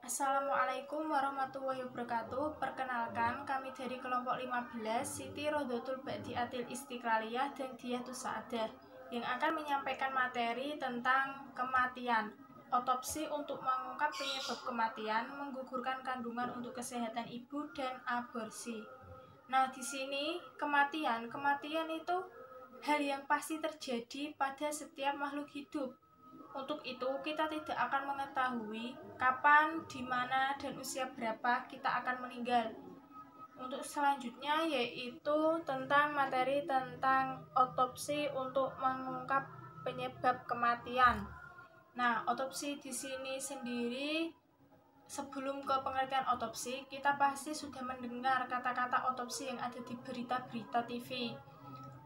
Assalamualaikum warahmatullahi wabarakatuh. Perkenalkan, kami dari kelompok 15 Siti Rodotul Ba'diatil Istiqlaliyah dan Diyatus Sa'adah yang akan menyampaikan materi tentang kematian. Otopsi untuk mengungkap penyebab kematian, menggugurkan kandungan untuk kesehatan ibu dan aborsi. Nah, di sini kematian itu hal yang pasti terjadi pada setiap makhluk hidup. Untuk itu, kita tidak akan mengetahui kapan, di mana, dan usia berapa kita akan meninggal. Untuk selanjutnya yaitu tentang materi tentang otopsi untuk mengungkap penyebab kematian. Nah, otopsi di sini sendiri, sebelum ke pengertian otopsi, kita pasti sudah mendengar kata-kata otopsi yang ada di berita-berita TV.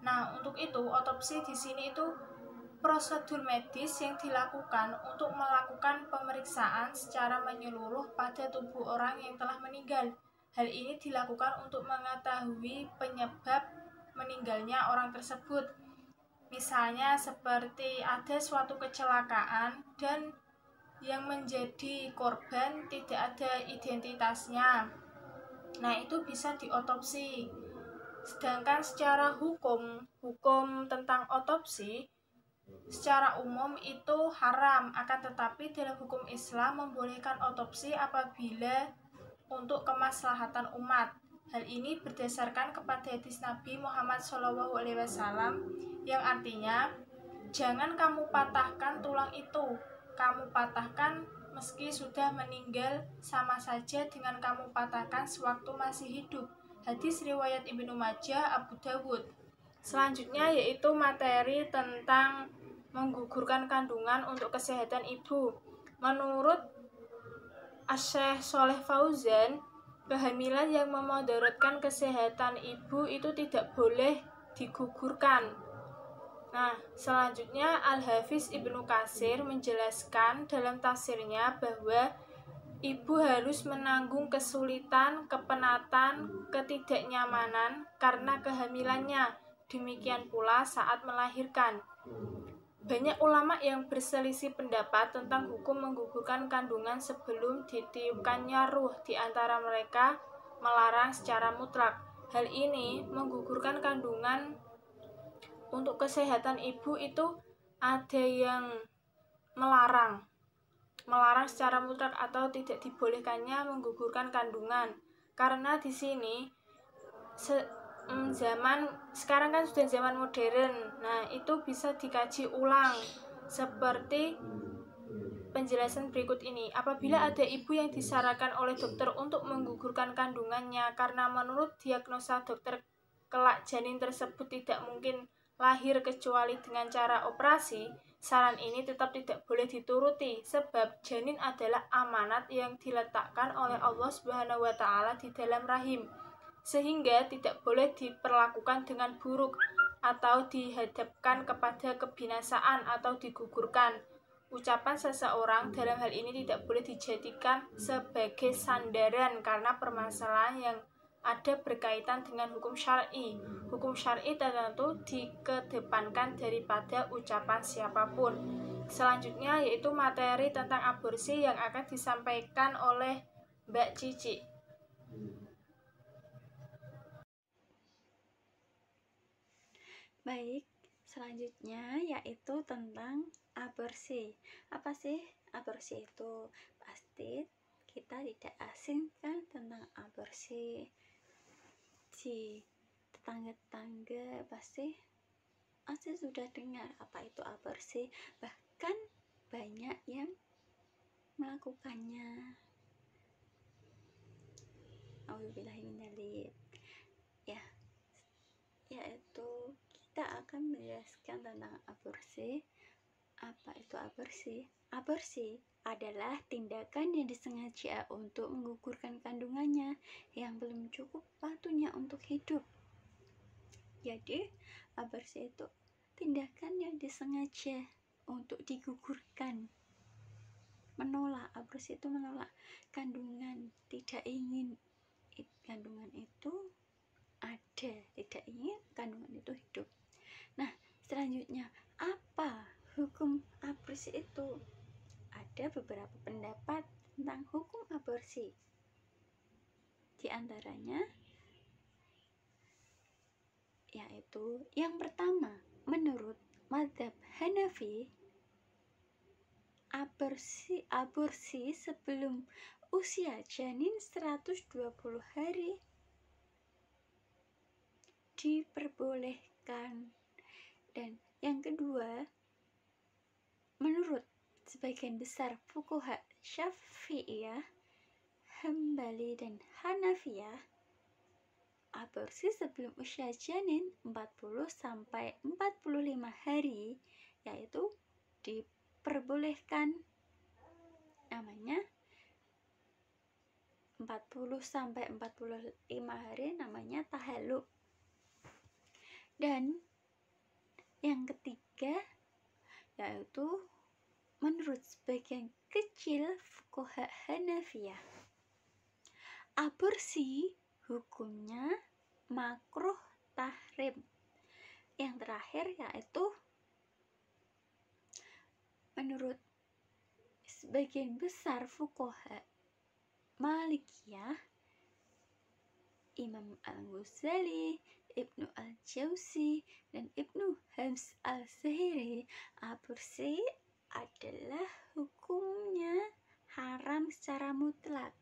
Nah, untuk itu otopsi di sini itu prosedur medis yang dilakukan untuk melakukan pemeriksaan secara menyeluruh pada tubuh orang yang telah meninggal. Hal ini dilakukan untuk mengetahui penyebab meninggalnya orang tersebut. Misalnya seperti ada suatu kecelakaan dan yang menjadi korban tidak ada identitasnya. Nah, itu bisa diotopsi. Sedangkan secara hukum tentang otopsi secara umum itu haram, akan tetapi dalam hukum Islam membolehkan otopsi apabila untuk kemaslahatan umat. Hal ini berdasarkan kepada hadis Nabi Muhammad SAW yang artinya, jangan kamu patahkan tulang itu, kamu patahkan meski sudah meninggal, sama saja dengan kamu patahkan sewaktu masih hidup. Hadis riwayat Ibnu Majah, Abu Dawud. Selanjutnya yaitu materi tentang menggugurkan kandungan untuk kesehatan ibu. Menurut Asy-Syaikh Shalih Fauzan, kehamilan yang memudaratkan kesehatan ibu itu tidak boleh digugurkan. Nah, selanjutnya Al-Hafiz Ibnu Katsir menjelaskan dalam tafsirnya bahwa ibu harus menanggung kesulitan, kepenatan, ketidaknyamanan karena kehamilannya. Demikian pula saat melahirkan. Banyak ulama yang berselisih pendapat tentang hukum menggugurkan kandungan sebelum ditiupkannya ruh. Di antara mereka melarang secara mutlak. Hal ini, menggugurkan kandungan untuk kesehatan ibu itu ada yang melarang secara mutlak atau tidak dibolehkannya menggugurkan kandungan. Karena di sini zaman sekarang kan sudah zaman modern. Nah, itu bisa dikaji ulang seperti penjelasan berikut ini. Apabila ada ibu yang disarankan oleh dokter untuk menggugurkan kandungannya karena menurut diagnosa dokter kelak janin tersebut tidak mungkin lahir kecuali dengan cara operasi, saran ini tetap tidak boleh dituruti sebab janin adalah amanat yang diletakkan oleh Allah Subhanahu wa taala di dalam rahim, sehingga tidak boleh diperlakukan dengan buruk atau dihadapkan kepada kebinasaan atau digugurkan. Ucapan seseorang dalam hal ini tidak boleh dijadikan sebagai sandaran karena permasalahan yang ada berkaitan dengan hukum syar'i. Hukum syar'i tertentu dikedepankan daripada ucapan siapapun. Selanjutnya yaitu materi tentang aborsi yang akan disampaikan oleh Mbak Cici. Baik, selanjutnya yaitu tentang aborsi. Apa sih aborsi itu? Pasti kita tidak asing kan tentang aborsi. Di tetangga-tetangga pasti sudah dengar apa itu aborsi. Bahkan banyak yang melakukannya. Auzubillahiminadzalik. Yaitu kita akan menjelaskan tentang aborsi. Apa itu aborsi? Aborsi adalah tindakan yang disengaja untuk menggugurkan kandungannya yang belum cukup waktunya untuk hidup. Jadi, aborsi itu tindakan yang disengaja untuk digugurkan. Menolak, aborsi itu menolak kandungan, tidak ingin kandungan itu ada, tidak ingin kandungan itu hidup. Nah, selanjutnya apa hukum aborsi itu? Ada beberapa pendapat tentang hukum aborsi. Di antaranya yaitu yang pertama, menurut mazhab Hanafi, aborsi sebelum usia janin 120 hari diperbolehkan. Dan yang kedua, menurut sebagian besar fuqaha Syafi'iyah, Hambali dan Hanafiyah, aborsi sebelum usia janin 40-45 hari yaitu diperbolehkan. Namanya 40-45 hari namanya tahalluq. Dan yang ketiga yaitu menurut sebagian kecil fuqaha Hanafiyah, aborsi hukumnya makruh tahrim. Yang terakhir yaitu menurut sebagian besar fuqaha Malikiyah, Imam Al-Ghazali, Ibnu Al-Jauzi, dan Ibnu Hams Al-Zahiri, aborsi adalah hukumnya haram secara mutlak.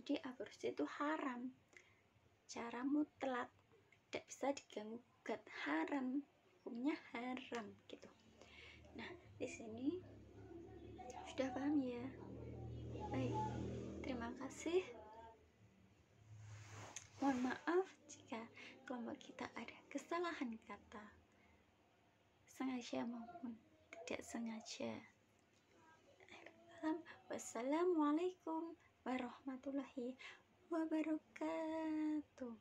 Jadi aborsi itu haram secara mutlak, tidak bisa diganggu gugat, haram, hukumnya haram gitu. Nah, di sini sudah paham ya? Baik, terima kasih. Mohon maaf jika kelompok kita ada kesalahan kata, sengaja maupun tidak sengaja. Wassalamualaikum warahmatullahi wabarakatuh.